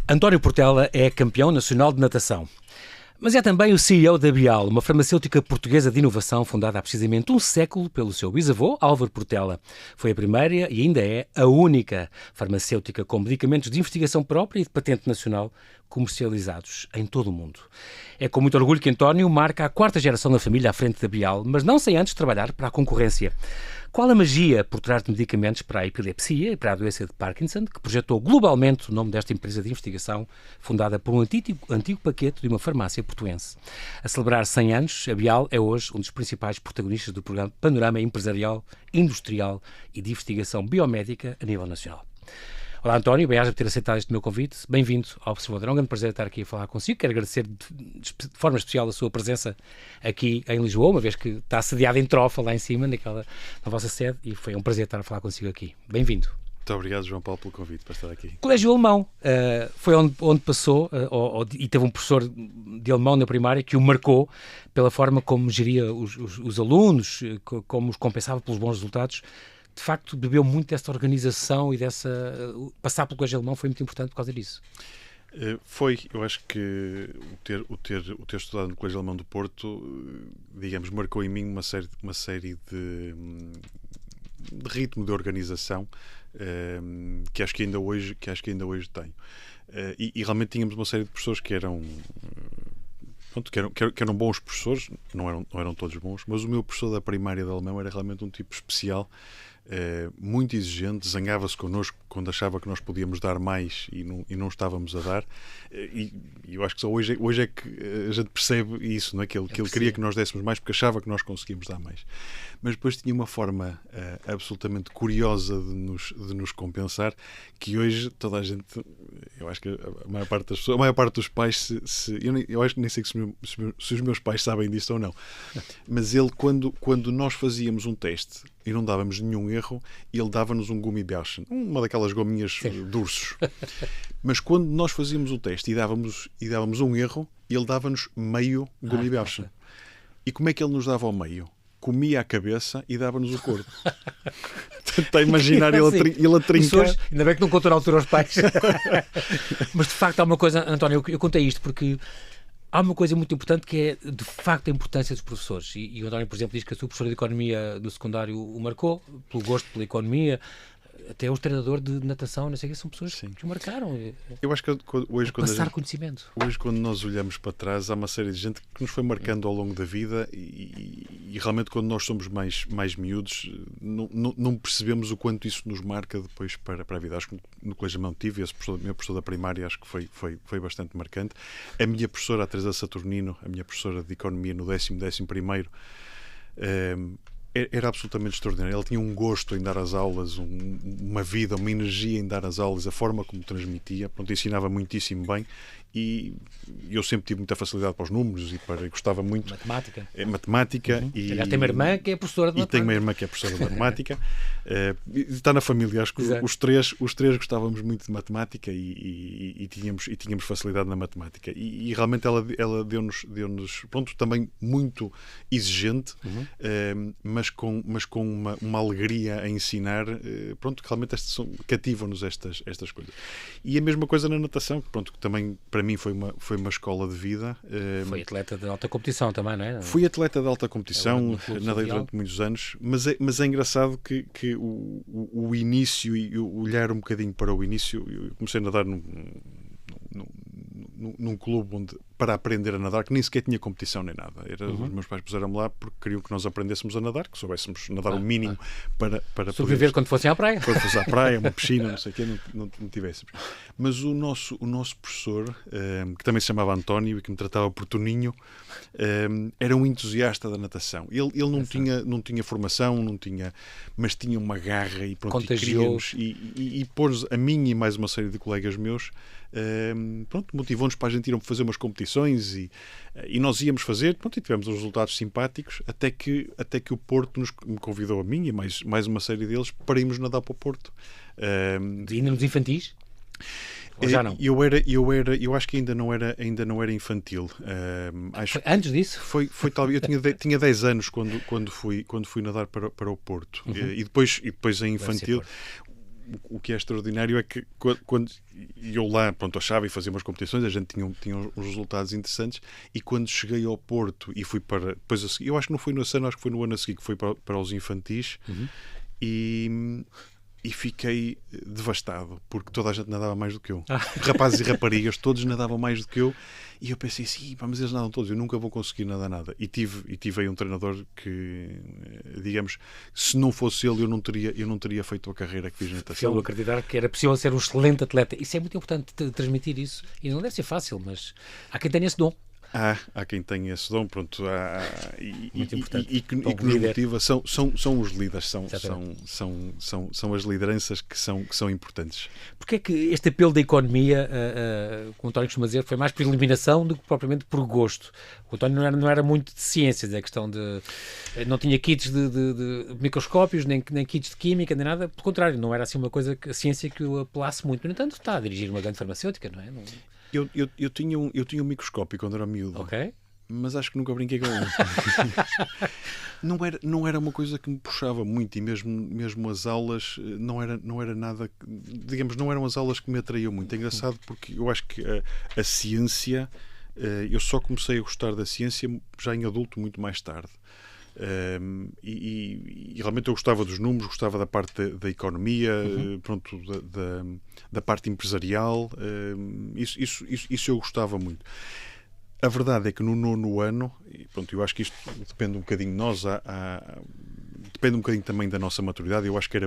António Portela é campeão nacional de natação. Mas é também o CEO da Bial, uma farmacêutica portuguesa de inovação fundada há precisamente um século pelo seu bisavô, Álvaro Portela. Foi a primeira e ainda é a única farmacêutica com medicamentos de investigação própria e de patente nacional comercializados em todo o mundo. É com muito orgulho que António marca a quarta geração da família à frente da Bial, mas não sem antes trabalhar para a concorrência. Qual a magia por trás de medicamentos para a epilepsia e para a doença de Parkinson, que projetou globalmente o nome desta empresa de investigação, fundada por um antigo paquete de uma farmácia portuense? A celebrar 100 anos, a Bial é hoje um dos principais protagonistas do programa Panorama Empresarial, Industrial e de Investigação Biomédica a nível nacional. Olá António, bem-aja por ter aceitado este meu convite. Bem-vindo ao Observador. É um grande prazer estar aqui a falar consigo. Quero agradecer de forma especial a sua presença aqui em Lisboa, uma vez que está assediado em Trofa, lá em cima, na vossa sede, e foi um prazer estar a falar consigo aqui. Bem-vindo. Muito obrigado, João Paulo, pelo convite para estar aqui. Colégio Alemão, foi onde passou e teve um professor de alemão na primária que o marcou pela forma como geria os alunos, como os compensava pelos bons resultados. De facto, bebeu muito dessa organização e passar pelo Colégio Alemão foi muito importante por causa disso. Eu acho que o ter estudado no Colégio Alemão do Porto, digamos, marcou em mim uma série de ritmo de organização que acho que ainda hoje tenho. E realmente tínhamos uma série de professores que eram bons professores, não eram todos bons, mas o meu professor da primária de alemão era realmente um tipo especial, muito exigente, zangava-se connosco quando achava que nós podíamos dar mais e não estávamos a dar, e eu acho que só hoje é que a gente percebe isso, não é? Que ele queria que nós dessemos mais porque achava que nós conseguíamos dar mais. Mas depois tinha uma forma absolutamente curiosa de nos compensar, que hoje toda a gente, eu acho que a maior parte das pessoas, a maior parte dos pais, eu acho que nem sei se os meus pais sabem disto ou não, mas ele, quando nós fazíamos um teste e não dávamos nenhum erro, ele dava-nos um Gummibärchen, uma daquelas gominhas de ursos. Mas quando nós fazíamos o teste e dávamos um erro, ele dava-nos meio Gummibärchen. E como é que ele nos dava ao meio? Comia a cabeça e dava-nos o corpo. Está a imaginar ele a trincar. Ainda bem que não contou na altura aos pais. Mas de facto há uma coisa, António, eu contei isto porque há uma coisa muito importante que é, de facto, a importância dos professores. E o António, por exemplo, diz que a sua professora de Economia do secundário o marcou, pelo gosto pela economia. Até o treinador de natação, não sei o que, são pessoas que o marcaram. Eu acho que hoje, conhecimento. Hoje, quando nós olhamos para trás, há uma série de gente que nos foi marcando ao longo da vida e realmente, quando nós somos mais miúdos, não percebemos o quanto isso nos marca depois para a vida. Acho que no Colégio Alemão tive esse meu professor da primária, acho que foi bastante marcante. A minha professora, a Teresa Saturnino, a minha professora de Economia no 11º, era absolutamente extraordinário. Ele tinha um gosto em dar as aulas, uma vida, uma energia em dar as aulas, a forma como transmitia, ensinava muitíssimo bem, e eu sempre tive muita facilidade para os números e gostava muito de matemática. E tem uma irmã que é professora de matemática. E tenho uma irmã que é professora de matemática. Está na família, acho que os três gostávamos muito de matemática e tínhamos facilidade na matemática. E realmente ela deu-nos também muito exigente, mas com uma alegria a ensinar, que realmente cativam-nos estas coisas. E a mesma coisa na natação, que também para mim foi uma escola de vida. Foi atleta de alta competição também, não é? Fui atleta de alta competição, nadei durante muitos anos, mas é engraçado que o início, e olhar um bocadinho para o início, eu comecei a nadar num clube para aprender a nadar, que nem sequer tinha competição nem nada. Os meus pais puseram-me lá porque queriam que nós aprendêssemos a nadar, que soubéssemos nadar o mínimo para sobreviver quando fossem à praia. Quando fosse à praia, uma piscina, não sei o quê, não tivéssemos. Mas o nosso professor, que também se chamava António e que me tratava por Toninho, era um entusiasta da natação. Ele não tinha formação, mas tinha uma garra e contagiou-os. E pôs a mim e mais uma série de colegas meus, motivou-nos para a gente ir fazer umas competições e nós íamos fazer, e tivemos uns resultados simpáticos, até que o Porto me convidou a mim e mais uma série deles para irmos nadar para o Porto. Ainda nos infantis? Ou já não? Eu acho que ainda não era infantil. Antes disso? Foi talvez. Eu tinha 10 anos quando fui nadar para o Porto. E depois em infantil. o que é extraordinário é que quando eu lá, pronto, achava e fazia umas competições, a gente tinha uns resultados interessantes, e quando cheguei ao Porto e fui para, depois a seguir, eu acho que não foi no ano, acho que foi no ano a seguir, que foi para os infantis, e fiquei devastado, porque toda a gente nadava mais do que eu. Rapazes e raparigas, todos nadavam mais do que eu, e eu pensei assim, mas eles nadam todos, eu nunca vou conseguir nadar nada. E tive aí um treinador que, digamos, se não fosse ele, eu não teria feito a carreira que fiz na natação. Eu acreditar que era possível ser um excelente atleta. Isso é muito importante, transmitir isso. E não deve ser fácil, mas há quem tenha esse dom. Há quem tenha esse dom, pronto, muito importante. E que nos motiva são os líderes, são as lideranças que são importantes. Porque é que este apelo da economia, como o António costuma dizer, foi mais por eliminação do que propriamente por gosto? O António não era muito de ciências, é questão de... não tinha kits de microscópios, nem kits de química, nem nada, pelo contrário, não era assim uma coisa, a ciência que o apelasse muito. No entanto, está a dirigir uma grande farmacêutica, não é? Eu tinha um microscópio quando era miúdo, mas acho que nunca brinquei com ele. Não era uma coisa que me puxava muito, e mesmo as aulas não era nada, digamos, não eram as aulas que me atraíam muito. É engraçado porque eu acho que a ciência, eu só comecei a gostar da ciência já em adulto, muito mais tarde. E realmente eu gostava dos números, gostava da parte da economia, pronto, da parte empresarial, isso eu gostava muito. A verdade é que no 9º ano, e pronto, eu acho que isto depende um bocadinho de nós, depende um bocadinho também da nossa maturidade. Eu acho que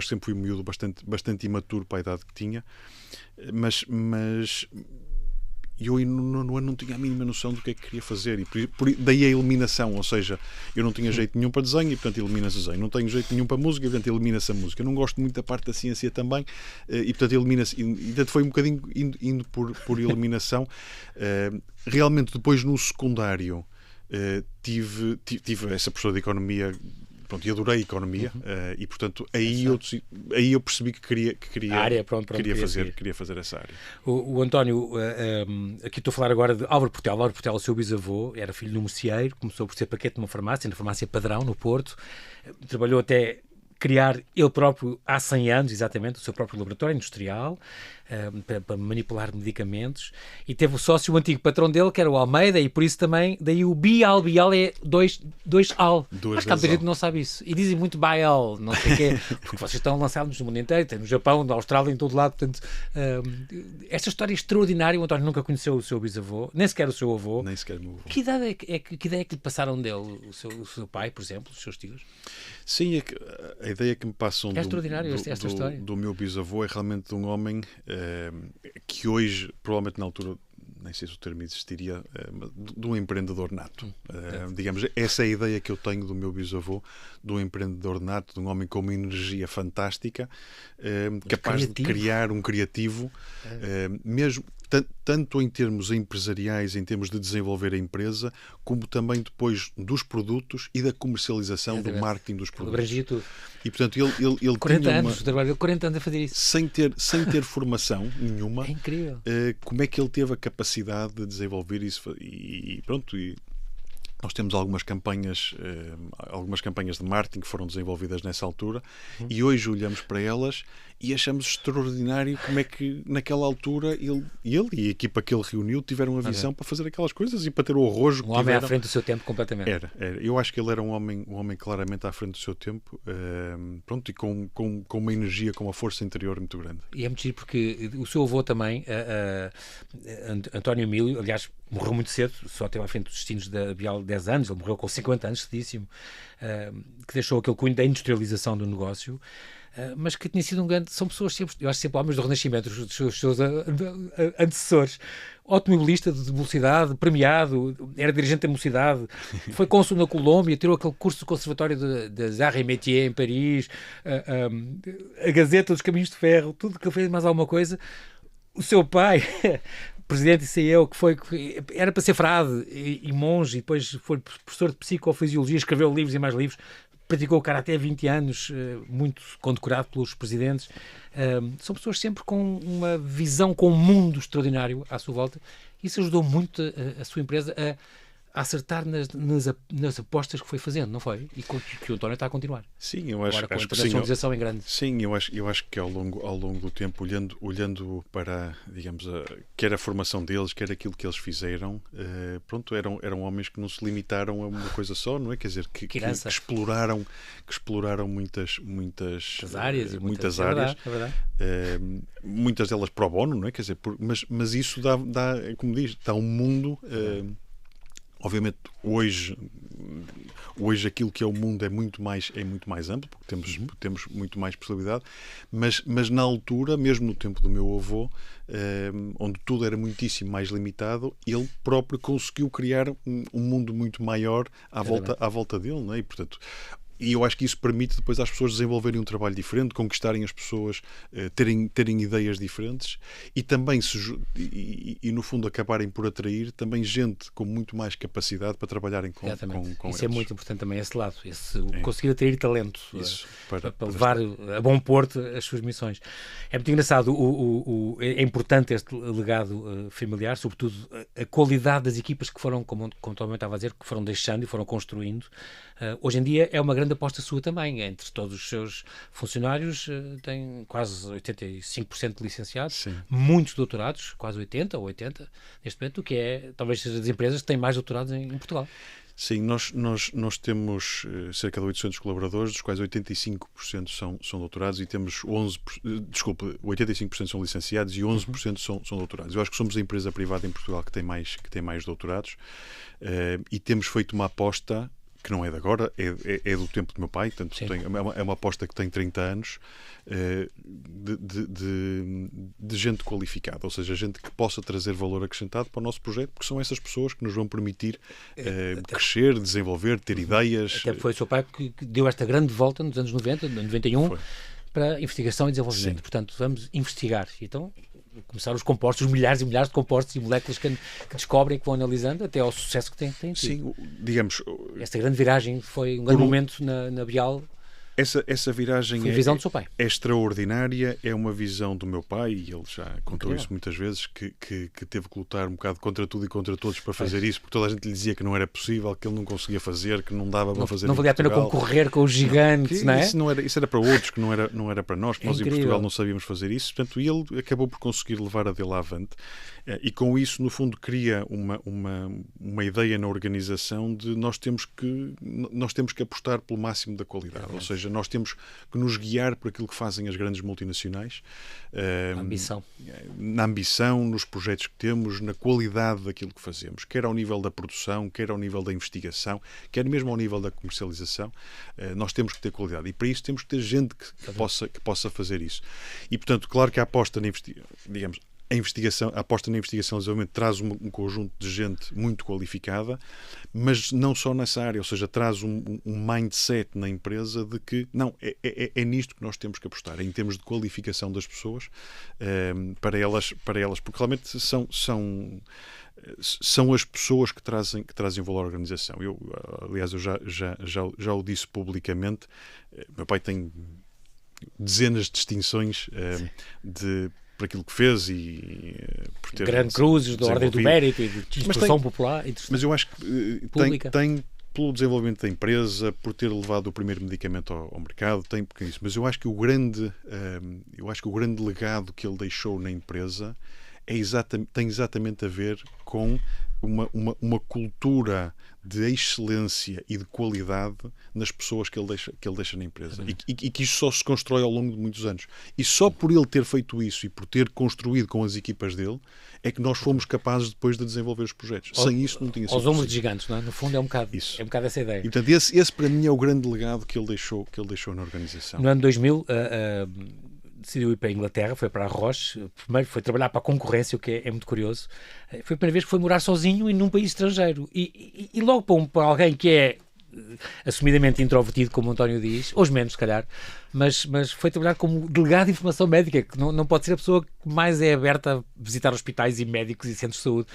sempre fui um miúdo bastante imaturo para a idade que tinha, mas eu no ano não tinha a mínima noção do que é que queria fazer, e daí a eliminação, ou seja, eu não tinha jeito nenhum para desenho e portanto elimina-se desenho, não tenho jeito nenhum para música e portanto elimina-se a música, eu não gosto muito da parte da ciência também, e portanto elimina-se, e portanto foi um bocadinho indo por eliminação. Realmente depois no secundário tive essa professora de economia. Pronto, e adorei a economia, e portanto aí eu percebi que queria, área, queria fazer essa área. O António, aqui estou a falar agora de Álvaro Portela. Álvaro Portela, o seu bisavô, era filho de um merceeiro, começou por ser paquete numa farmácia, na farmácia Padrão, no Porto, trabalhou até criar ele próprio, há 100 anos, exatamente, o seu próprio laboratório industrial, para manipular medicamentos, e teve o sócio, o antigo patrão dele, que era o Almeida, e por isso também, daí o Bial é dois al. Acho que há muita gente que não sabe isso. E dizem muito Bial, não sei o quê, porque vocês estão lançados no mundo inteiro, tem no Japão, na Austrália, em todo lado, portanto, esta história é extraordinária. O António nunca conheceu o seu bisavô, nem sequer o seu avô. Nem sequer o meu avô. Que ideia é que lhe passaram dele, o seu pai, por exemplo, os seus tios? Sim, a ideia que me passam do meu bisavô é realmente de um homem que hoje, provavelmente na altura, nem sei se o termo existiria, de um empreendedor nato. Digamos, essa é a ideia que eu tenho do meu bisavô, de um empreendedor nato, de um homem com uma energia fantástica, capaz de criar um criativo, mesmo tanto em termos empresariais, em termos de desenvolver a empresa, como também depois dos produtos e da comercialização, do marketing dos produtos. E portanto ele 40 anos, trabalhou 40 anos a fazer isso. Sem ter formação nenhuma. É incrível. Como é que ele teve a capacidade de desenvolver isso? E pronto, nós temos algumas campanhas de marketing que foram desenvolvidas nessa altura, e hoje olhamos para elas e achamos extraordinário como é que naquela altura ele e a equipa que ele reuniu tiveram a visão para fazer aquelas coisas e para ter o arrojo que tiveram. Um homem à frente do seu tempo, completamente. Era. Eu acho que ele era um homem claramente à frente do seu tempo, pronto, e com uma energia, com uma força interior muito grande. E é muito giro porque o seu avô também, António Emílio, aliás, morreu muito cedo, só teve à frente dos destinos da Bial 10 anos, ele morreu com 50 anos, cedíssimo, que deixou aquele cunho da industrialização do negócio, mas que tinha sido um grande... São pessoas sempre, eu acho sempre homens do Renascimento, os seus antecessores. Automobilista de velocidade, premiado, era dirigente da mocidade, foi cônsul na Colômbia, tirou aquele curso do Conservatório de Arts et Métiers em Paris, a Gazeta dos Caminhos de Ferro, tudo que ele fez mais alguma coisa. O seu pai... presidente e CEO, que era para ser frade e monge, e depois foi professor de psicofisiologia, escreveu livros e mais livros, praticou o karatê há 20 anos, muito condecorado pelos presidentes. São pessoas sempre com uma visão, com um mundo extraordinário à sua volta. Isso ajudou muito a sua empresa a acertar nas apostas que foi fazendo, não foi? E que o António está a continuar. Sim, eu acho, agora com a acho que sim. internacionalização em grande. Sim, eu acho que ao longo do tempo, olhando para, digamos, quer a formação deles, quer aquilo que eles fizeram, pronto, eram homens que não se limitaram a uma coisa só, não é? Quer dizer, que exploraram muitas áreas, muitas áreas. É verdade. Muitas delas pro bono, não é? Quer dizer, mas isso dá, como diz, dá um mundo. Obviamente, hoje aquilo que é o mundo é muito mais amplo, porque temos muito mais possibilidade, mas na altura, mesmo no tempo do meu avô, onde tudo era muitíssimo mais limitado, ele próprio conseguiu criar um mundo muito maior à volta dele, não é? E, portanto, e eu acho que isso permite depois às pessoas desenvolverem um trabalho diferente, conquistarem as pessoas, terem ideias diferentes e também, no fundo, acabarem por atrair também gente com muito mais capacidade para trabalharem com isso eles. É muito importante também, esse lado, conseguir atrair talento para levar estar a bom porto as suas missões. É muito engraçado, é importante este legado familiar, sobretudo a qualidade das equipas que foram, como o António estava a dizer, que foram deixando e foram construindo. Hoje em dia é uma grande aposta sua também. Entre todos os seus funcionários tem quase 85% de licenciados, Sim. Muitos doutorados, quase 80 ou 80 neste momento, o que é talvez seja das empresas que têm mais doutorados em Portugal. Sim, nós temos cerca de 800 colaboradores, dos quais 85% são doutorados e temos 85% são licenciados e 11% são doutorados. Eu acho que somos a empresa privada em Portugal que tem mais doutorados e temos feito uma aposta que não é de agora, é do tempo do meu pai, portanto é uma aposta que tem 30 anos de gente qualificada, ou seja, gente que possa trazer valor acrescentado para o nosso projeto, porque são essas pessoas que nos vão permitir crescer, desenvolver, ter ideias. Até foi o seu pai que deu esta grande volta nos anos 90, 91, para investigação e desenvolvimento. Sim. Portanto, vamos investigar. Então, começaram os compostos, os milhares e milhares de compostos e moléculas que descobrem, que vão analisando, até ao sucesso que têm tido. Sim, digamos... Esta grande viragem foi um grande momento na Bial. Essa viragem foi a visão do seu pai. É extraordinária, é uma visão do meu pai, e ele já contou isso muitas vezes, que teve que lutar um bocado contra tudo e contra todos para fazer isso, porque toda a gente lhe dizia que não era possível, que ele não conseguia fazer, que não dava para fazer. Não valia a pena concorrer com os gigantes, não é? Isso era para outros, que não era para nós, que nós em Portugal não sabíamos fazer isso. Portanto, ele acabou por conseguir levar a dele avante. E com isso, no fundo, cria uma ideia na organização de nós temos que apostar pelo máximo da qualidade. Ou seja, nós temos que nos guiar por aquilo que fazem as grandes multinacionais. Na ambição, nos projetos que temos, na qualidade daquilo que fazemos. Quer ao nível da produção, quer ao nível da investigação, quer mesmo ao nível da comercialização. Nós temos que ter qualidade. E para isso temos que ter gente que possa fazer isso. E, portanto, claro que a aposta na a aposta na investigação e desenvolvimento traz um conjunto de gente muito qualificada, mas não só nessa área, ou seja, traz um mindset na empresa de que não, é nisto que nós temos que apostar, em termos de qualificação das pessoas, para elas, porque realmente são as pessoas que trazem valor à organização. Aliás, eu já o disse publicamente, meu pai tem dezenas de distinções por aquilo que fez e por ter Grande Cruzes, da Ordem do Mérito e de instrução popular. Mas eu acho que tem pelo desenvolvimento da empresa, por ter levado o primeiro medicamento ao mercado, tem porque isso. Mas eu acho que o grande legado que ele deixou na empresa tem exatamente a ver com uma cultura de excelência e de qualidade nas pessoas que ele deixa na empresa. E que isso só se constrói ao longo de muitos anos. E só por ele ter feito isso e por ter construído com as equipas dele é que nós fomos capazes depois de desenvolver os projetos. Sem isso não tinha sido aos ombros de gigantes, não é? No fundo é um bocado isso. É um bocado essa ideia. E portanto esse para mim é o grande legado que ele deixou na organização. No ano 2000 decidiu ir para a Inglaterra, foi para a Roche, primeiro foi trabalhar para a concorrência, o que é muito curioso. Foi a primeira vez que foi morar sozinho e num país estrangeiro. E logo para alguém que é assumidamente introvertido, como o António diz, hoje menos, se calhar, mas foi trabalhar como delegado de informação médica, que não pode ser a pessoa que mais é aberta a visitar hospitais e médicos e centros de saúde,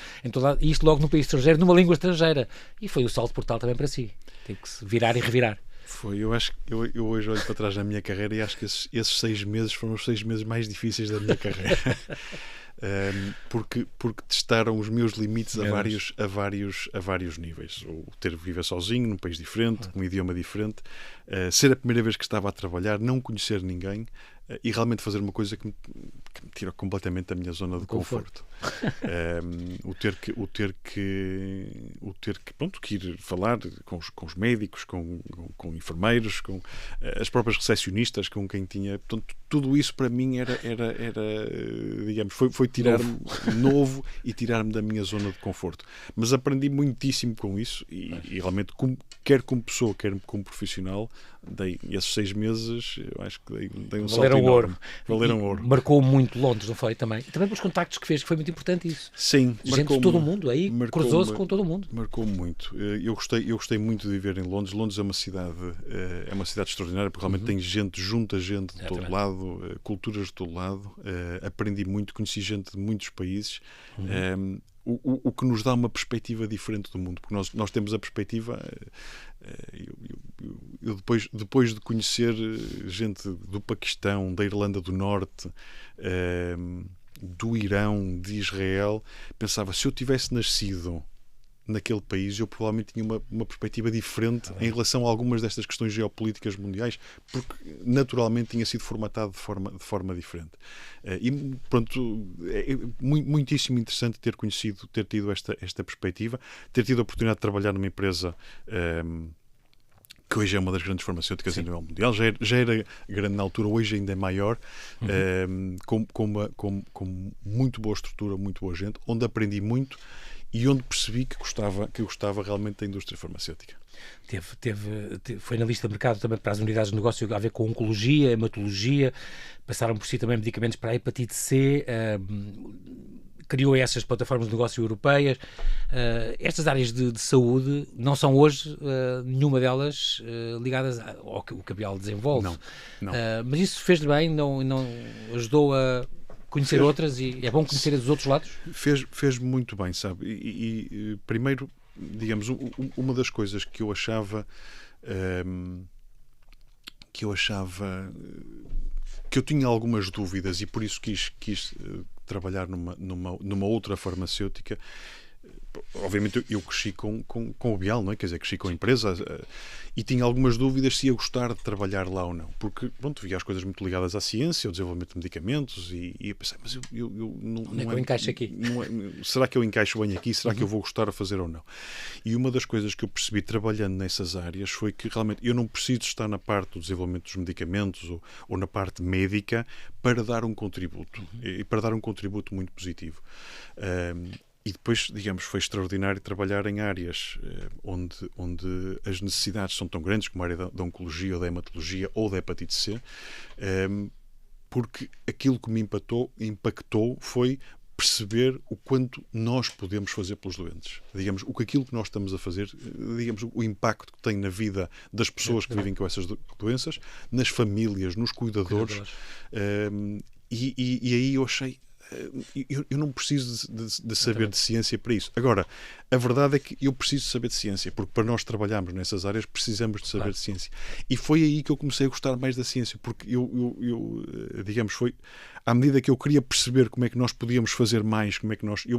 e isto logo num país estrangeiro, numa língua estrangeira. E foi o salto portal também para si. Teve que se virar e revirar. Foi, eu acho que eu hoje olho para trás na minha carreira e acho que esses 6 meses foram os 6 meses mais difíceis da minha carreira. porque testaram os meus limites a vários níveis. O ter de viver sozinho, num país diferente, com um idioma diferente, ser a primeira vez que estava a trabalhar, não conhecer ninguém, e realmente fazer uma coisa que me tira completamente da minha zona de conforto. O ter que ir falar com os médicos, com enfermeiros, com as próprias recepcionistas, com quem tinha. Portanto, tudo isso para mim era digamos, foi tirar-me novo e tirar-me da minha zona de conforto. Mas aprendi muitíssimo com isso e realmente, quer como pessoa, quer como profissional, dei esses 6 meses, eu acho que dei um salto enorme. Valeram ouro. Marcou muito Londres, não foi? Também. E também pelos contactos que fez, que foi muito importante isso. Sim. Gente de todo o mundo, aí cruzou-se com todo o mundo. Marcou muito. Eu gostei muito de viver em Londres. Londres é uma cidade extraordinária, porque realmente tem gente, junta gente de todo lado, culturas de todo lado. Aprendi muito, conheci gente de muitos países. O que nos dá uma perspectiva diferente do mundo, porque nós temos a perspectiva. Eu depois de conhecer gente do Paquistão, da Irlanda do Norte, do Irão, de Israel, pensava, se eu tivesse nascido naquele país, eu provavelmente tinha uma perspectiva diferente em relação a algumas destas questões geopolíticas mundiais, porque naturalmente tinha sido formatado de forma diferente. E pronto, é muitíssimo interessante ter tido esta perspectiva, ter tido a oportunidade de trabalhar numa empresa que hoje é uma das grandes farmacêuticas a nível mundial, já era grande na altura, hoje ainda é maior, com muito boa estrutura, muito boa gente, onde aprendi muito e onde percebi que gostava realmente da indústria farmacêutica. Foi na lista de mercado também para as unidades de negócio a ver com oncologia, hematologia, passaram por si também medicamentos para a hepatite C, criou essas plataformas de negócio europeias. Estas áreas de saúde não são hoje nenhuma delas ligadas ao que o Cabial desenvolve. Não. Mas isso fez-lhe bem, não ajudou a conhecer outras, e é bom conhecer dos outros lados? Fez muito bem, sabe? E primeiro, digamos, uma das coisas que eu achava que eu tinha algumas dúvidas e por isso quis trabalhar numa outra farmacêutica. Obviamente eu cresci com o Bial, não é? Quer dizer, cresci com a empresa e tinha algumas dúvidas se ia gostar de trabalhar lá ou não, porque pronto, via as coisas muito ligadas à ciência, ao desenvolvimento de medicamentos e eu pensei, mas eu não onde é que eu encaixo aqui? Será que eu encaixo bem aqui? Será que eu vou gostar a fazer ou não? E uma das coisas que eu percebi trabalhando nessas áreas foi que realmente eu não preciso estar na parte do desenvolvimento dos medicamentos ou na parte médica para dar um contributo e para dar um contributo muito positivo. E depois, digamos, foi extraordinário trabalhar em áreas onde as necessidades são tão grandes, como a área da oncologia, ou da hematologia, ou da hepatite C, porque aquilo que me impactou foi perceber o quanto nós podemos fazer pelos doentes. Digamos, aquilo que nós estamos a fazer, digamos, o impacto que tem na vida das pessoas que vivem com essas doenças, nas famílias, nos cuidadores. E aí eu achei... Eu não preciso de saber de ciência para isso. Agora, a verdade é que eu preciso saber de ciência, porque para nós trabalharmos nessas áreas precisamos de saber de ciência. E foi aí que eu comecei a gostar mais da ciência, porque digamos, foi à medida que eu queria perceber como é que nós podíamos fazer mais,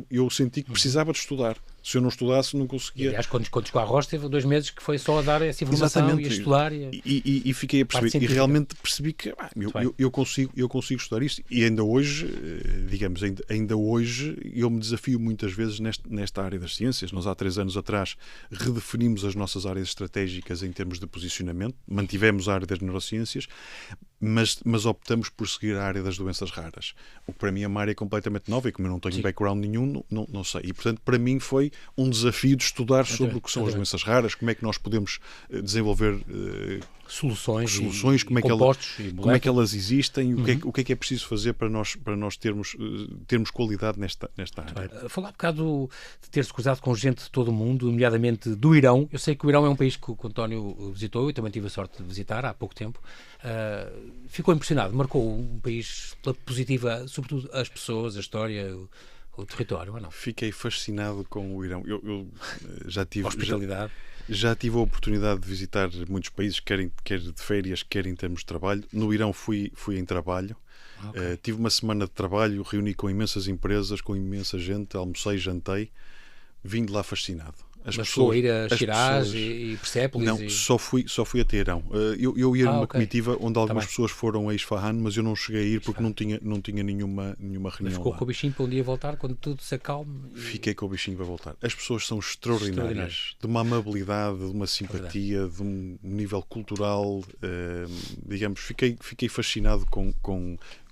eu senti que precisava de estudar. Se eu não estudasse, não conseguia. E, aliás, quando chegou à Roche, teve 2 meses que foi só a dar essa informação. Exatamente. E a estudar. E fiquei a perceber. E realmente percebi que eu consigo estudar isto. E ainda hoje, digamos, eu me desafio muitas vezes nesta área das ciências. Nós há 3 anos atrás redefinimos as nossas áreas estratégicas em termos de posicionamento. Mantivemos a área das neurociências, mas optamos por seguir a área das doenças raras. O que para mim é uma área completamente nova e como eu não tenho background nenhum, não sei. E, portanto, para mim foi um desafio de estudar sobre o que são as doenças raras, como é que nós podemos desenvolver soluções, como é que elas existem, o que é preciso fazer para nós termos qualidade nesta área. Falar um bocado de ter-se cruzado com gente de todo o mundo, nomeadamente do Irão. Eu sei que o Irão é um país que o António visitou, eu também tive a sorte de visitar há pouco tempo. Ficou impressionado, marcou um país pela positiva, sobretudo as pessoas, a história, o território, ou não? Fiquei fascinado com o Irão. Eu já tive... Hospitalidade. Já tive a oportunidade de visitar muitos países, quer de férias, quer em termos de trabalho. No Irão fui em trabalho. Ok. Tive uma semana de trabalho, reuni com imensas empresas, com imensa gente, almocei, jantei, vim de lá fascinado. Mas chegou a ir a as Shiraz pessoas- e Persépolis? Não, só fui a Teherão. Eu ia numa Ok. comitiva onde algumas bem. pessoas foram a Isfahan, mas eu não cheguei a ir porque não tinha nenhuma Mas reunião ficou lá. com o bichinho para um dia voltar, quando tudo se acalme? Fiquei com o bichinho para voltar. As pessoas são extraordinárias, Extraordinárias. de uma amabilidade, de uma simpatia, de um nível cultural, digamos, fiquei fascinado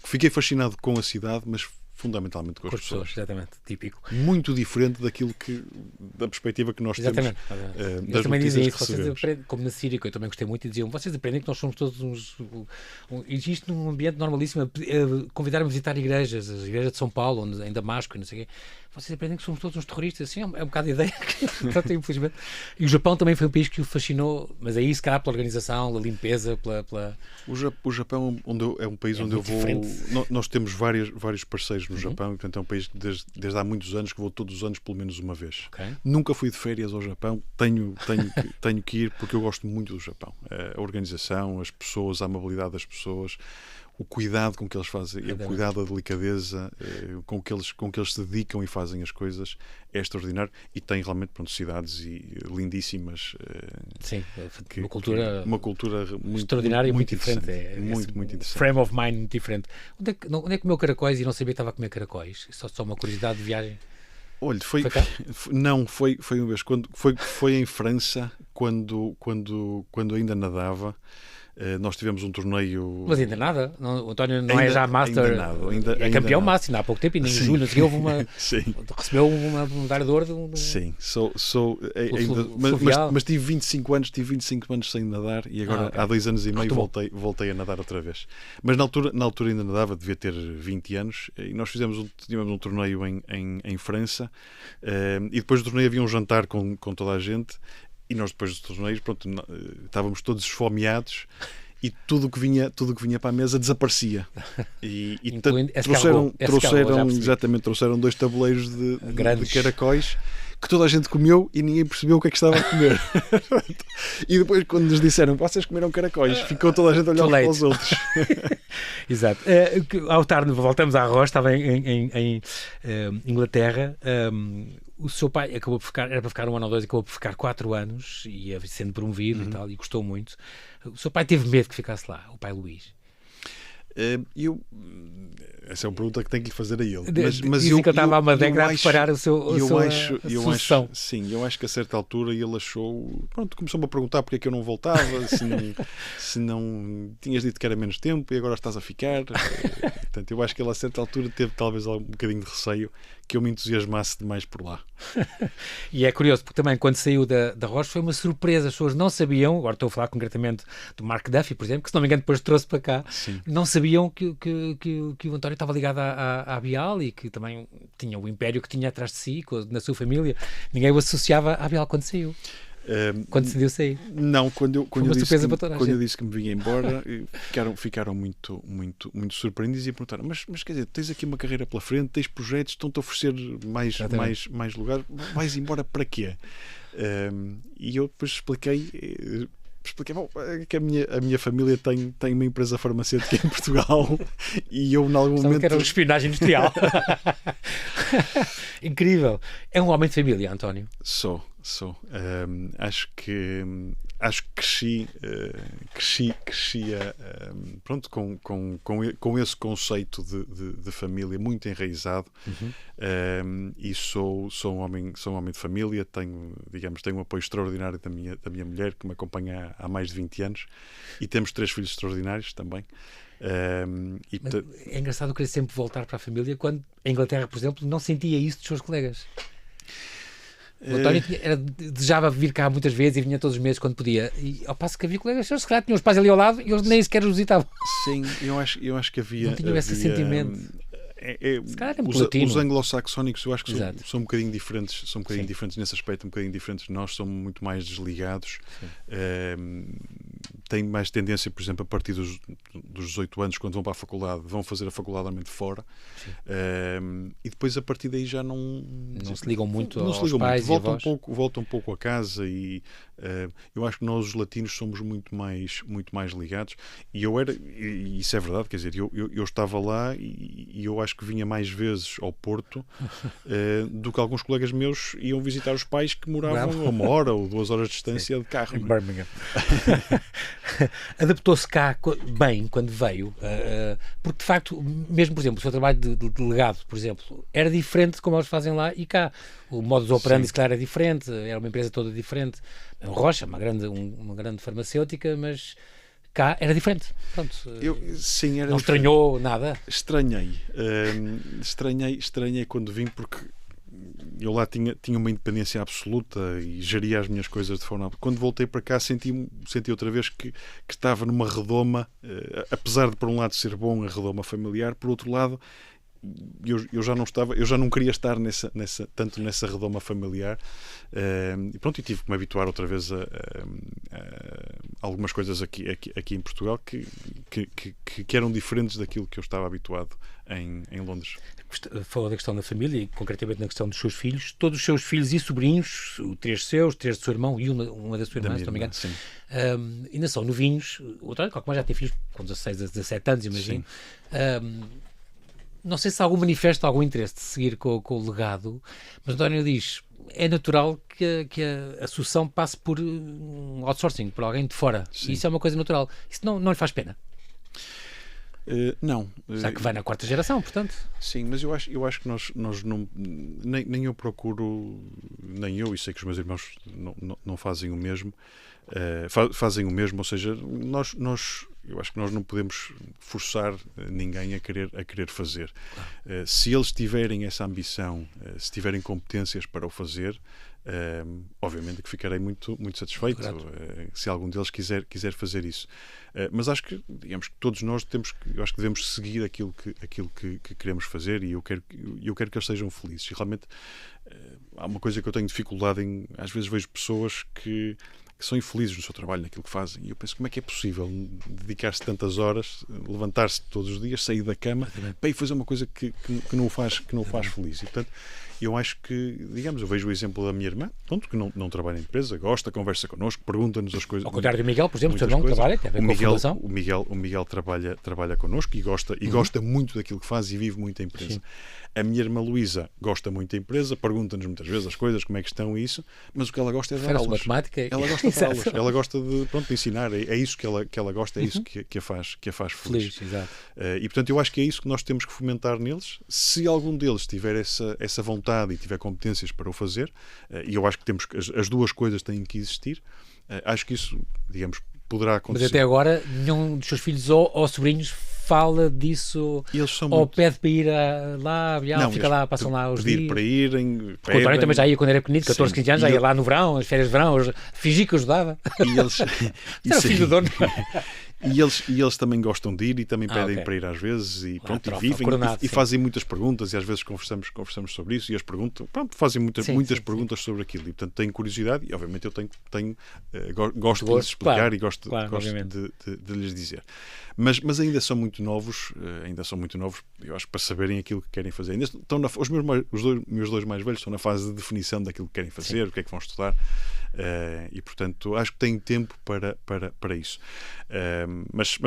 fiquei fascinado com a cidade, mas fundamentalmente com Com as pessoas. exatamente. Típico. Muito diferente da perspectiva que nós Exatamente. temos Eles das também notícias dizem que isso, vocês recebemos. aprendem, como na Síria, que eu também gostei muito, e diziam, vocês aprendem que nós somos todos existe num ambiente normalíssimo, convidar-me a visitar igrejas, as igrejas de São Paulo, em Damasco, e não sei o quê. Vocês aprendem que somos todos uns terroristas, assim, é um bocado a ideia que, pronto, infelizmente. E o Japão também foi um país que o fascinou, mas aí se calhar pela organização, pela limpeza, pela... O Japão é um país onde eu muito vou. diferente. Nós temos vários parceiros no Japão, portanto é um país que desde há muitos anos que vou todos os anos pelo menos uma vez. Ok. Nunca fui de férias ao Japão, tenho que ir porque eu gosto muito do Japão. A organização, as pessoas, a amabilidade das pessoas, o cuidado com que eles fazem, o cuidado, a delicadeza com que eles se dedicam e fazem as coisas é extraordinário e tem realmente cidades lindíssimas. Sim, uma cultura muito extraordinária e muito diferente. Muito interessante. Frame of mind muito diferente. Onde é que comeu caracóis e não sabia que estava a comer caracóis? Só uma curiosidade de viagem. Olha, Foi cá? Não, foi uma vez. Foi em França, quando ainda nadava. Nós tivemos um torneio. Mas ainda nada. O António não é já master. Ainda nada, é campeão master há pouco tempo, e nem em julho, não sei, houve uma. Sim. Recebeu uma medalha de ouro. Sim, mas tive 25 anos sem nadar e agora ok. há 2 anos e meio voltei a nadar outra vez. Mas na altura ainda nadava, devia ter 20 anos, e nós tivemos um torneio em França, e depois do torneio havia um jantar com toda a gente. E nós depois dos torneios, estávamos todos esfomeados e tudo o que vinha para a mesa desaparecia. E trouxeram 2 tabuleiros de caracóis que toda a gente comeu e ninguém percebeu o que é que estava a comer. E depois, quando nos disseram vocês comeram caracóis, ficou toda a gente a olhar uns para os outros. Exato. Ao tarde, voltamos à Roche, estava em Inglaterra. O seu pai era para ficar 1 ano ou 2, acabou por ficar 4 anos, e ia sendo promovido e tal, e gostou muito. O seu pai teve medo que ficasse lá, o pai Luís. Essa é uma pergunta que tenho que lhe fazer a ele. Mas eu estava a uma década a preparar a sua solução. Eu acho que a certa altura ele achou, começou-me a perguntar porque é que eu não voltava, se não tinhas dito que era menos tempo e agora estás a ficar. Portanto, eu acho que ele a certa altura teve talvez um bocadinho de receio que eu me entusiasmasse demais por lá. E é curioso, porque também quando saiu da Roche foi uma surpresa, as pessoas não sabiam, agora estou a falar concretamente do Mark Duffy, por exemplo, que se não me engano depois trouxe para cá. Sim. Não sabiam que o António estava ligado à Bial e que também tinha o império que tinha atrás de si, na sua família. Ninguém o associava à Bial quando saiu. Quando decidiu sair. Não, quando eu disse que me vinha embora, ficaram muito surpreendidos e perguntaram, mas quer dizer, tens aqui uma carreira pela frente, tens projetos, estão-te a oferecer mais lugares, vais embora para quê? E eu depois expliquei que a minha família tem uma empresa farmacêutica em Portugal e eu, em algum momento... que era uma espionagem industrial. Incrível. É um homem de família, António? Sou. Acho que cresci com esse conceito de família muito enraizado. E sou um homem de família, tenho um apoio extraordinário da minha mulher, que me acompanha há mais de 20 anos, e temos 3 filhos extraordinários também. É engraçado querer sempre voltar para a família quando em Inglaterra, por exemplo, não sentia isso dos seus colegas. O António desejava vir cá muitas vezes e vinha todos os meses quando podia, e ao passo que havia colegas que se calhar tinham os pais ali ao lado e eles nem sequer os visitavam. Sim, eu acho que havia... Não tinham esse sentimento. Se calhar é os anglo-saxónicos eu acho que são um bocadinho diferentes, diferentes nesse aspecto, um bocadinho diferentes de nós, são muito mais desligados, têm mais tendência, por exemplo, a partir dos 18 anos, quando vão para a faculdade, vão fazer a faculdade normalmente fora. E depois, a partir daí, já não se ligam muito não se aos ligam pais muito. e avós. Voltam um pouco a casa e eu acho que nós, os latinos, somos muito mais ligados. E isso é verdade, quer dizer, eu estava lá e eu acho que vinha mais vezes ao Porto do que alguns colegas meus iam visitar os pais que moravam a 1 hora ou 2 horas de distância de carro. Em Birmingham. Adaptou-se cá bem quando veio, porque de facto, mesmo por exemplo, o seu trabalho de delegado, por exemplo, era diferente de como eles fazem lá e cá. O modus operandi, se calhar, era diferente, era uma empresa toda diferente. Rocha, uma grande farmacêutica, mas cá era diferente. Pronto. Não estranhou nada? Estranhei quando vim, porque eu lá tinha uma independência absoluta e geria as minhas coisas de forma... Quando voltei para cá senti outra vez que estava numa redoma, apesar de por um lado ser bom a redoma familiar, por outro lado eu já não queria estar tanto nessa redoma familiar, e pronto, e tive que me habituar outra vez a algumas coisas aqui em Portugal que eram diferentes daquilo que eu estava habituado em Londres. Falou da questão da família e concretamente na questão dos seus filhos. Todos os seus filhos e sobrinhos, 3 seus, 3 do seu irmão e uma da sua irmã, se não me engano, ainda são novinhos. Outra mais já tem filhos com 16 a 17 anos, imagino. Não sei se há algum manifesto, algum interesse de seguir com o legado, mas António diz, é natural que a sucessão passe por um outsourcing, por alguém de fora. Sim. Isso é uma coisa natural. Isso não lhe faz pena? Não. Já que vai na 4ª geração, portanto. Sim, mas eu acho que nós não... Nem eu procuro, nem eu, e sei que os meus irmãos não fazem o mesmo, fazem o mesmo, ou seja, eu acho que nós não podemos forçar ninguém a querer fazer. Se eles tiverem essa ambição, se tiverem competências para o fazer, obviamente que ficarei muito satisfeito se algum deles quiser fazer isso. Mas acho que, digamos que todos nós eu acho que devemos seguir aquilo que queremos fazer, e eu quero que eles sejam felizes. E realmente há uma coisa que eu tenho dificuldade em, às vezes vejo pessoas que são infelizes no seu trabalho, naquilo que fazem, e eu penso, como é que é possível dedicar-se tantas horas, levantar-se todos os dias, sair da cama para ir fazer uma coisa que não o faz feliz. E portanto, eu acho que, digamos, eu vejo o exemplo da minha irmã, pronto, que não trabalha em empresa, gosta, conversa connosco, pergunta-nos as coisas. Ao contrário do Miguel, por exemplo, o seu irmão trabalha, tem a ver com a fundação. O Miguel trabalha connosco e gosta muito daquilo que faz e vive muito a empresa. Sim. A minha irmã Luísa gosta muito da empresa, pergunta-nos muitas vezes as coisas, como é que estão isso, mas o que ela gosta é de dar aulas. Matemática. Ela gosta de dar aulas, ela gosta de ensinar, é isso que ela gosta, é isso que a faz feliz. Exato. E portanto eu acho que é isso que nós temos que fomentar neles. Se algum deles tiver essa vontade e tiver competências para o fazer, e eu acho que as duas coisas têm que existir, acho que isso, digamos, poderá acontecer. Mas até agora nenhum dos seus filhos ou sobrinhos fala disso, ou pede para ir lá, fica lá, passam lá os dias. Para irem. O António também já ia quando era pequenino, 14, 15 anos, já ia lá no verão, as férias de verão, fingi que ajudava. E eles... Era o filho do dono. E eles também gostam de ir e também pedem para ir às vezes e pronto, e vivem e fazem muitas perguntas, e às vezes conversamos sobre isso, e eles perguntam, fazem muitas perguntas sobre aquilo, e portanto têm curiosidade, e obviamente eu gosto de lhes explicar, e gosto de lhes dizer. Mas ainda são muito novos, eu acho, para saberem aquilo que querem fazer. Ainda estão os meus dois mais velhos estão na fase de definição daquilo que querem fazer, o que é que vão estudar, e portanto acho que têm tempo para isso. Mas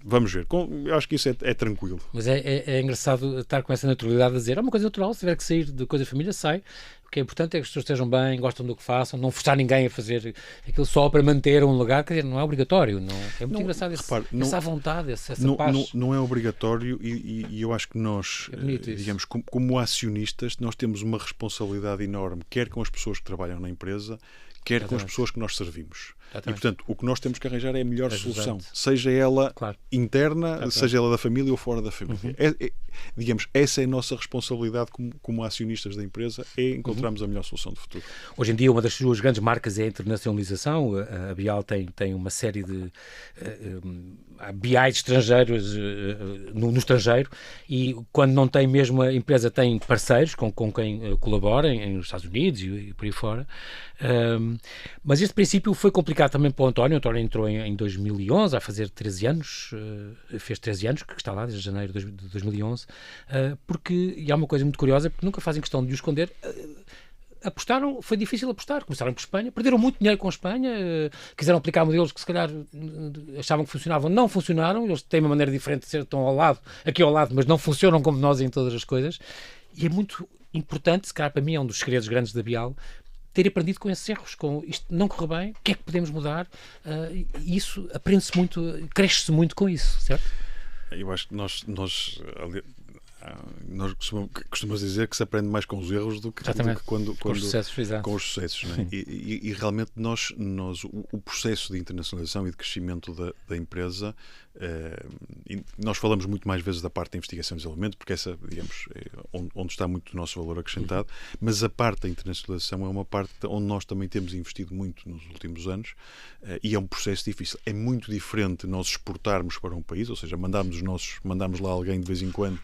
vamos ver. Eu acho que isso é tranquilo. Mas é engraçado estar com essa naturalidade a dizer, é uma coisa natural, se tiver que sair de coisa da família, sai. O que é importante é que as pessoas estejam bem, gostam do que façam, não forçar ninguém a fazer aquilo só para manter um legado, quer dizer, não é obrigatório. É muito engraçado essa vontade, essa paz. Não é obrigatório, e eu acho que nós, digamos, como acionistas, nós temos uma responsabilidade enorme, quer com as pessoas que trabalham na empresa, quer com as pessoas que nós servimos. E, portanto, o que nós temos que arranjar é a melhor solução, seja ela interna, seja ela da família ou fora da família. Digamos, essa é a nossa responsabilidade como acionistas da empresa, é encontrarmos a melhor solução de futuro. Hoje em dia, uma das suas grandes marcas é a internacionalização. A Bial tem uma série de BIs estrangeiros no estrangeiro, e quando não tem mesmo, a empresa tem parceiros com quem colabora nos Estados Unidos e por aí fora. Mas este princípio foi complicado também para o António. O António entrou em 2011, a fazer 13 anos, fez 13 anos, que está lá desde janeiro de 2011, porque, e há uma coisa muito curiosa, porque nunca fazem questão de o esconder, apostaram, foi difícil apostar, começaram por Espanha, perderam muito dinheiro com a Espanha, quiseram aplicar modelos que se calhar achavam que funcionavam, não funcionaram, eles têm uma maneira diferente de ser, estão aqui ao lado, mas não funcionam como nós em todas as coisas, e é muito importante, se calhar para mim é um dos segredos grandes da Bial, ter aprendido com esses erros, com isto não correu bem, o que é que podemos mudar, e isso aprende-se muito, cresce-se muito com isso, certo? Eu acho que nós costumamos dizer que se aprende mais com os erros do que quando com os sucessos, com os sucessos, não é? E realmente o processo de internacionalização e de crescimento da empresa, nós falamos muito mais vezes da parte da investigação e desenvolvimento, porque essa, digamos, é onde está muito o nosso valor acrescentado, mas a parte da internacionalização é uma parte onde nós também temos investido muito nos últimos anos, e é um processo difícil. É muito diferente nós exportarmos para um país, ou seja, mandarmos lá alguém de vez em quando,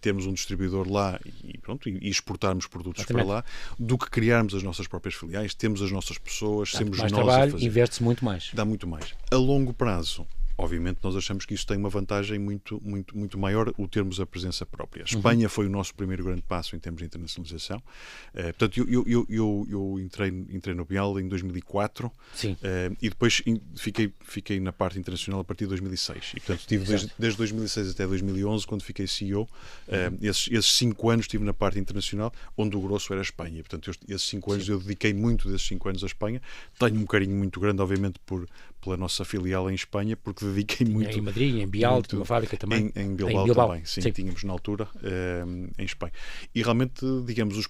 termos um distribuidor lá e exportarmos produtos para lá, do que criarmos as nossas próprias filiais, temos as nossas pessoas, temos mais nós trabalho, a fazer. investe-se muito mais. Dá muito mais. A longo prazo, obviamente, nós achamos que isso tem uma vantagem muito maior, o termos a presença própria. A Espanha foi o nosso primeiro grande passo em termos de internacionalização. Portanto, eu entrei no Bial em 2004. Sim. E depois fiquei na parte internacional a partir de 2006. E, portanto, estive desde 2006 até 2011, quando fiquei CEO. Esses 5 anos estive na parte internacional, onde o grosso era a Espanha. Portanto, esses 5 anos, eu dediquei muito desses 5 anos à Espanha. Tenho um carinho muito grande, obviamente, pela nossa filial em Espanha, porque dediquei muito... Em Madrid, em Bial, uma fábrica também. Em Bilbao também, sim, tínhamos na altura, em Espanha. E realmente, digamos, os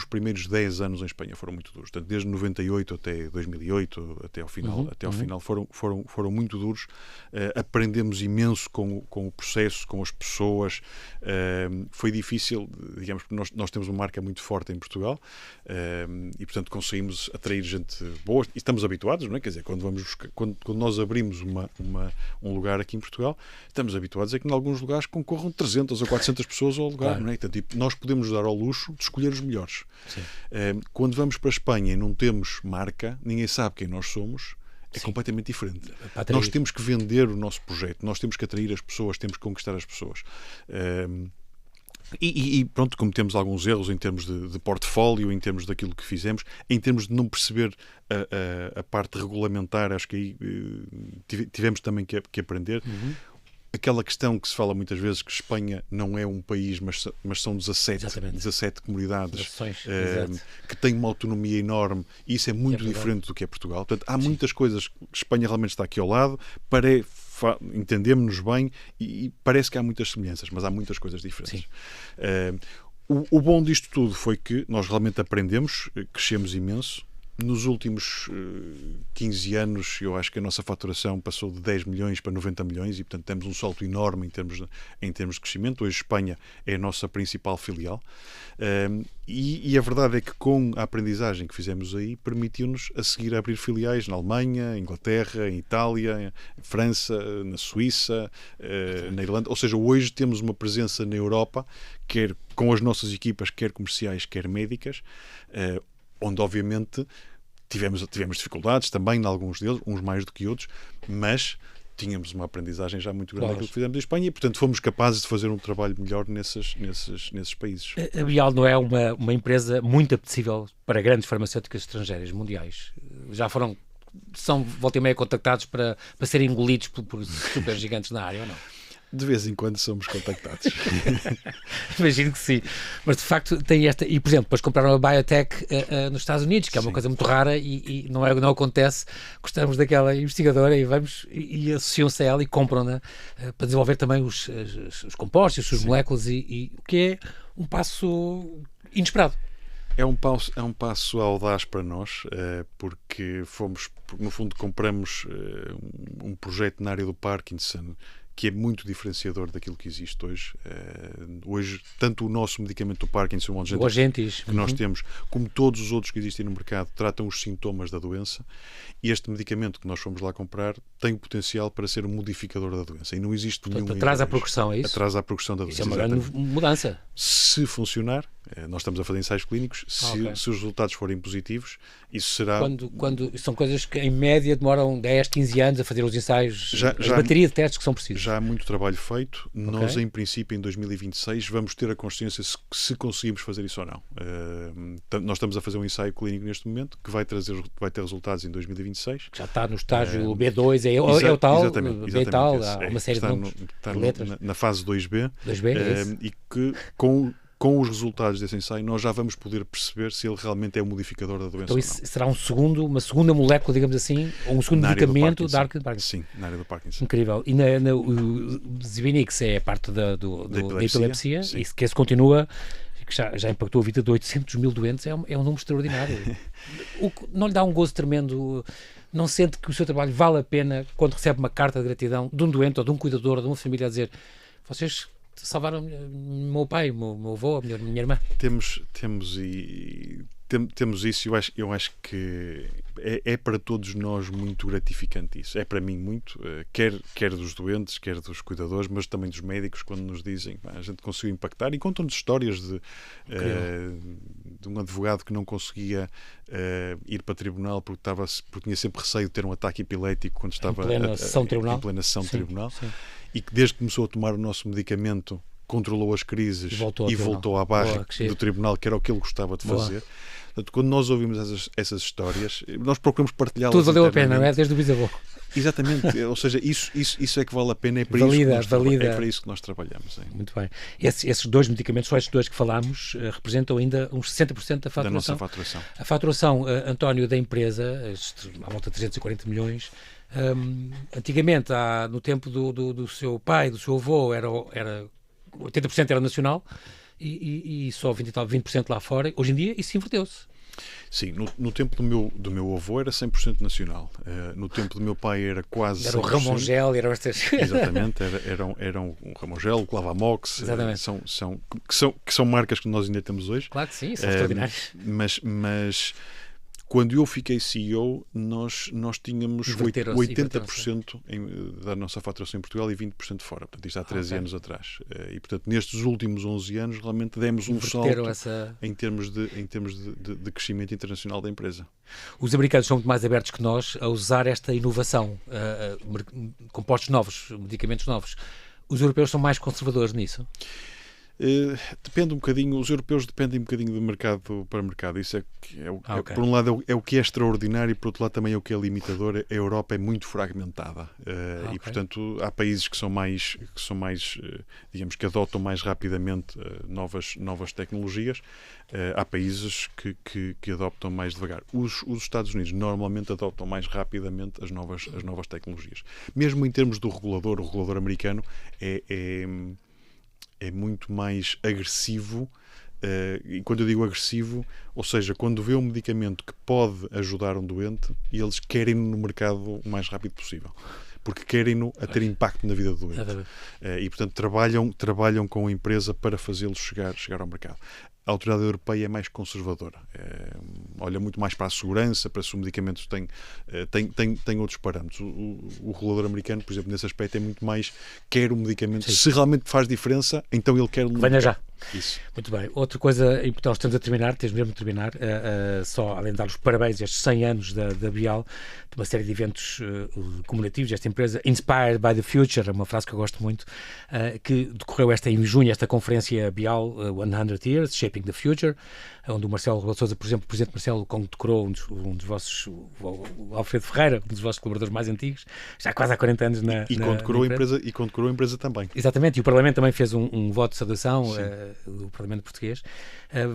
primeiros 10 anos em Espanha foram muito duros. Portanto, desde 98 até 2008, até ao final, foram muito duros. Aprendemos imenso com o processo, com as pessoas. Foi difícil, digamos, porque nós temos uma marca muito forte em Portugal, e, portanto, conseguimos atrair gente boa. E estamos habituados, não é? Quer dizer, quando nós abrimos um lugar aqui em Portugal, estamos habituados a que em alguns lugares concorram 300 ou 400 pessoas ao lugar, claro. Não é? Então, nós podemos dar ao luxo de escolher os melhores. Quando vamos para a Espanha e não temos marca, ninguém sabe quem nós somos, é completamente diferente. Nós temos que vender o nosso projeto, nós temos que atrair as pessoas, temos que conquistar as pessoas. E pronto, cometemos alguns erros em termos de portfólio, em termos daquilo que fizemos, em termos de não perceber a parte regulamentar. Acho que aí tivemos também que aprender. Aquela questão que se fala muitas vezes, que Espanha não é um país, mas são 17 comunidades que têm uma autonomia enorme, e isso é muito diferente do que é Portugal. Portanto, há muitas coisas. Espanha realmente está aqui ao lado, entendemos-nos bem e parece que há muitas semelhanças, mas há muitas coisas diferentes. O bom disto tudo foi que nós realmente aprendemos, crescemos imenso. Nos últimos 15 anos, eu acho que a nossa faturação passou de 10 milhões para 90 milhões e, portanto, temos um salto enorme em termos de crescimento. Hoje, Espanha é a nossa principal filial. E a verdade é que, com a aprendizagem que fizemos aí, permitiu-nos a seguir a abrir filiais na Alemanha, Inglaterra, em Itália, em França, na Suíça, na Irlanda. Ou seja, hoje temos uma presença na Europa, quer com as nossas equipas, quer comerciais, quer médicas, onde obviamente tivemos dificuldades também em alguns deles, uns mais do que outros, mas tínhamos uma aprendizagem já muito grande daquilo que fizemos em Espanha e, portanto, fomos capazes de fazer um trabalho melhor nesses países. A Bial não é uma empresa muito apetecível para grandes farmacêuticas estrangeiras mundiais. Já são volta e meia contactados para serem engolidos por super gigantes na área, ou não? De vez em quando somos contactados. Imagino que sim. Mas de facto tem esta. E por exemplo, depois compraram a Biotech nos Estados Unidos, que é uma coisa muito rara e não acontece. Gostamos daquela investigadora e associam-se a ela e compram-na para desenvolver também os compostos, as suas moléculas, e o que é um passo inesperado. É um passo audaz para nós, porque no fundo compramos um projeto na área do Parkinson que é muito diferenciador daquilo que existe hoje. Hoje, tanto o nosso medicamento do Parkinson, o Ongentys, que nós temos, como todos os outros que existem no mercado, tratam os sintomas da doença. E este medicamento que nós fomos lá comprar tem o potencial para ser um modificador da doença. E não existe nenhum... Atrasa a progressão, é isso? Atrasa a progressão da doença. Isso é uma grande mudança. Se funcionar, nós estamos a fazer ensaios clínicos, se os resultados forem positivos, isso será... Quando são coisas que em média demoram 10, 15 anos a fazer os ensaios, a bateria de testes que são precisos. Já há muito trabalho feito. Nós, em princípio, em 2026, vamos ter a consciência se conseguimos fazer isso ou não. Nós estamos a fazer um ensaio clínico neste momento, que vai ter resultados em 2026. Já está no estágio B2, é o tal, exatamente, B-tal, há uma série de nomes, está letras. Na fase 2B, é e que com os resultados desse ensaio nós já vamos poder perceber se ele realmente é o modificador da doença então, isso ou não. será uma segunda molécula, digamos assim, ou um segundo medicamento da Parkinson? Sim, na área do Parkinson. Incrível. E o Zivinix é a parte da epilepsia, sim. E que esse continua, que já impactou a vida de 800 mil doentes, é um número extraordinário. Não lhe dá um gozo tremendo? Não sente que o seu trabalho vale a pena quando recebe uma carta de gratidão de um doente ou de um cuidador, de uma família a dizer: vocês salvaram o meu pai, o meu avô, a minha irmã? Temos isso. Eu acho que é para todos nós muito gratificante isso. É para mim muito, quer dos doentes, quer dos cuidadores, mas também dos médicos, quando nos dizem a gente conseguiu impactar, e contam-nos histórias de um advogado que não conseguia ir para tribunal porque tinha sempre receio de ter um ataque epilético quando estava em plena sessão de tribunal. E que desde que começou a tomar o nosso medicamento controlou as crises e voltou à barra do tribunal, que era o que ele gostava de fazer. Portanto, quando nós ouvimos essas histórias, nós procuramos partilhá-las. Tudo valeu a pena, não é? Desde o bisavô. Exatamente, ou seja, isso é que vale a pena, é para isso que nós trabalhamos. Muito bem. Esses dois medicamentos, só estes dois que falámos, representam ainda uns 60% da faturação. Da nossa faturação. A faturação, António, da empresa, à volta de 340 milhões, antigamente, no tempo do seu pai, do seu avô, era 80% era nacional e só 20% lá fora. Hoje em dia isso inverteu-se. Sim, no tempo do meu avô era 100% nacional. No tempo do meu pai era quase 100%. Era o Ramongel, eram estas... Exatamente, eram o Ramongel, o Clavamox, que são marcas que nós ainda temos hoje. Claro que sim, são extraordinárias. Mas quando eu fiquei CEO, nós tínhamos 80% da nossa faturação em Portugal e 20% fora. Portanto, isto há 13 anos atrás. E, portanto, nestes últimos 11 anos, realmente demos um salto em termos de crescimento internacional da empresa. Os americanos são muito mais abertos que nós a usar esta inovação, compostos novos, medicamentos novos. Os europeus são mais conservadores nisso? Depende um bocadinho, os europeus dependem um bocadinho de mercado para mercado. Isso por um lado é o que é extraordinário, e por outro lado também é o que é limitador. A Europa é muito fragmentada e, portanto, há países que são mais digamos, que adotam mais rapidamente novas tecnologias. Há países que adoptam mais devagar. Os Estados Unidos normalmente adoptam mais rapidamente as novas tecnologias. Mesmo em termos do regulador, o regulador americano é muito mais agressivo, e quando eu digo agressivo, ou seja, quando vê um medicamento que pode ajudar um doente, eles querem-no no mercado o mais rápido possível, porque querem-no a ter impacto na vida do doente. E, portanto, trabalham com a empresa para fazê-lo chegar ao mercado. A autoridade europeia é mais conservadora, olha muito mais para a segurança, para se o medicamento tem outros parâmetros. O regulador americano, por exemplo, nesse aspecto é muito mais quer o medicamento, se realmente faz diferença, então ele quer o medicamento. Venha já. Isso. Muito bem. Outra coisa importante, nós estamos a terminar, tens mesmo de terminar, só além de dar os parabéns a estes 100 anos da Bial, de uma série de eventos comemorativos desta empresa, Inspired by the Future, é uma frase que eu gosto muito, que decorreu em junho, esta conferência Bial 100 Years, Shaping the Future, onde o Marcelo Rebelo de Sousa, por exemplo, o Presidente Marcelo condecorou um dos vossos, o Alfredo Ferreira, um dos vossos colaboradores mais antigos, já quase há 40 anos condecorou a empresa também. Exatamente, e o Parlamento também fez um voto de saudação do Parlamento Português.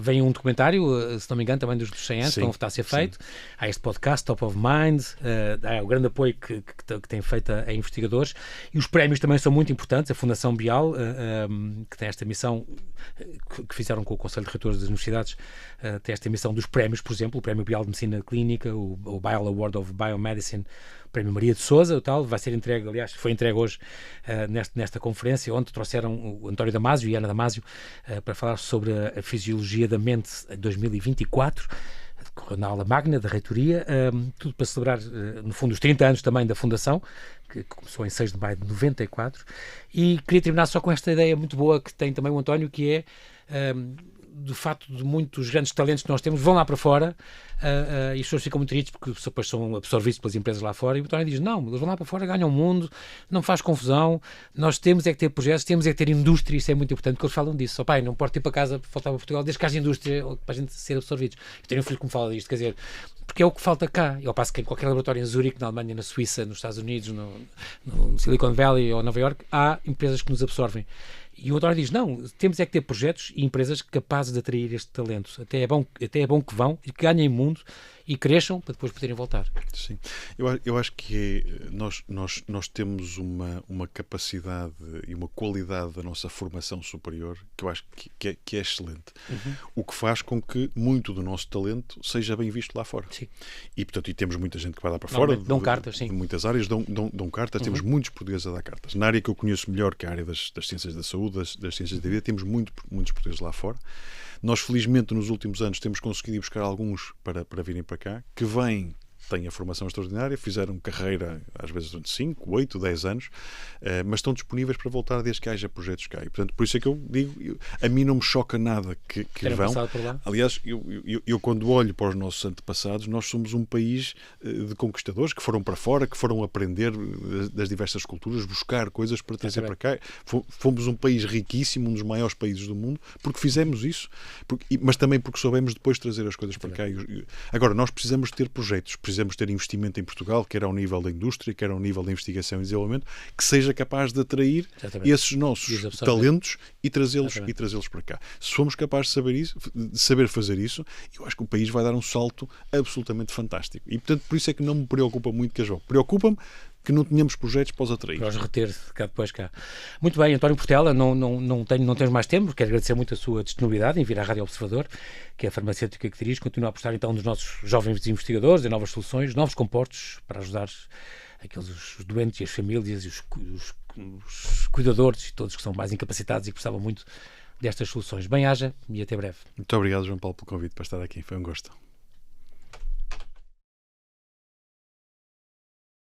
Vem um documentário, se não me engano, também dos 100 anos, que estão a votar a ser feito. Há este podcast, Top of Mind, há o grande apoio que tem feito a investigadores, e os prémios também são muito importantes. A Fundação Bial, que tem esta missão, que fizeram com o Conselho de Reitores das Universidades, tem esta missão dos prémios, por exemplo, o Prémio Bial de Medicina Clínica, o Bial Award of Biomedicine, o Prémio Maria de Sousa, o tal, vai ser entregue, aliás, foi entregue hoje nesta conferência, onde trouxeram o António Damasio e a Ana Damasio para falar sobre a fisiologia da mente em 2024, na aula magna da reitoria, tudo para celebrar, no fundo, os 30 anos também da Fundação, que começou em 6 de maio de 94, e queria terminar só com esta ideia muito boa que tem também o António, que é do facto de muitos grandes talentos que nós temos vão lá para fora, e as pessoas ficam muito tristes porque depois são absorvidos pelas empresas lá fora, e o António diz, não, eles vão lá para fora, ganham o mundo, não faz confusão, nós temos é que ter projetos, temos é que ter indústria, isso é muito importante, porque eles falam disso, pai, não pode ir para casa, faltar para Portugal, desde que haja indústria para a gente ser absorvidos. Eu tenho um filho que me fala disto, quer dizer, porque é o que falta cá. Eu passo que em qualquer laboratório em Zurique, na Alemanha, na Suíça, nos Estados Unidos, no Silicon Valley ou Nova York, há empresas que nos absorvem. E o António diz, não, temos é que ter projetos e empresas capazes de atrair este talento. Até é bom que vão e que ganhem mundo e cresçam para depois poderem voltar. Sim. Eu acho que nós temos uma capacidade e uma qualidade da nossa formação superior que eu acho que é excelente. O que faz com que muito do nosso talento seja bem visto lá fora. Sim. E, portanto, temos muita gente que vai lá para fora. Dão cartas, sim. De muitas áreas dão cartas. Temos muitos portugueses a dar cartas. Na área que eu conheço melhor, que é a área das ciências da saúde, das ciências da vida, temos muitos portugueses lá fora. Nós, felizmente, nos últimos anos temos conseguido ir buscar alguns para virem para cá, que têm a formação extraordinária, fizeram carreira às vezes durante 5, 8, 10 anos, mas estão disponíveis para voltar desde que haja projetos cá. E, portanto, por isso é que eu digo, a mim não me choca nada que vão. Aliás, eu quando olho para os nossos antepassados, nós somos um país de conquistadores que foram para fora, que foram aprender das diversas culturas, buscar coisas para trazer para cá. Fomos um país riquíssimo, um dos maiores países do mundo, porque fizemos isso, mas também porque soubemos depois trazer as coisas para cá. Agora, nós precisamos ter projetos, precisamos ter investimento em Portugal, quer ao nível da indústria, quer ao nível da investigação e desenvolvimento, que seja capaz de atrair esses nossos talentos e trazê-los para cá. Se formos capazes de saber fazer isso, eu acho que o país vai dar um salto absolutamente fantástico. E, portanto, por isso é que não me preocupa muito que as vão. Preocupa-me que não tenhamos projetos para os atrair. Para os reter depois cá. Muito bem, António Portela, não tens mais tempo, quero agradecer muito a sua disponibilidade em vir à Rádio Observador, que é a farmacêutica que dirige, continua a apostar então nos nossos jovens investigadores, em novas soluções, novos comportos para ajudar os doentes e as famílias e os cuidadores e todos que são mais incapacitados e que precisavam muito destas soluções. Bem-haja e até breve. Muito obrigado, João Paulo, pelo convite para estar aqui. Foi um gosto.